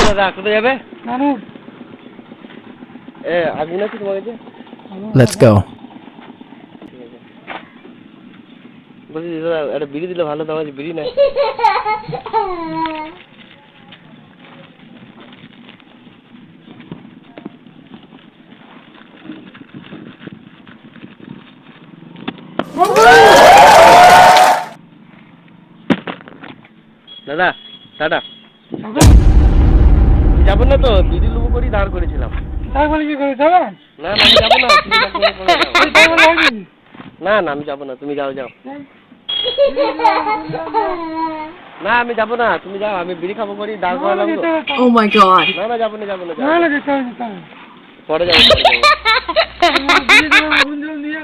দাদা কোথায় যাবে? আগুন আছে তোমার কাছে? Let's go. বলছি দাদা একটা বিড়ি দিলে ভালো, তোমার কাছে বিড়ি নাই? দাদা টাটা। যাবো না তো, বিড়ি লুবো করেই দাঁড় করেছিলাম। তারপরে কি করে যাবে? না না আমি যাবো না, তুমি না না আমি যাবো না, তুমি যাও যাও। না আমি যাবো না, তুমি যাও, আমি বিড়ি খাবো করি দাঁড় করালাম তো। Oh my god. না না যাবো না যাবো না না না যেতে হবে যেতে হবে। পরে যাবো আগুন জল দিয়ে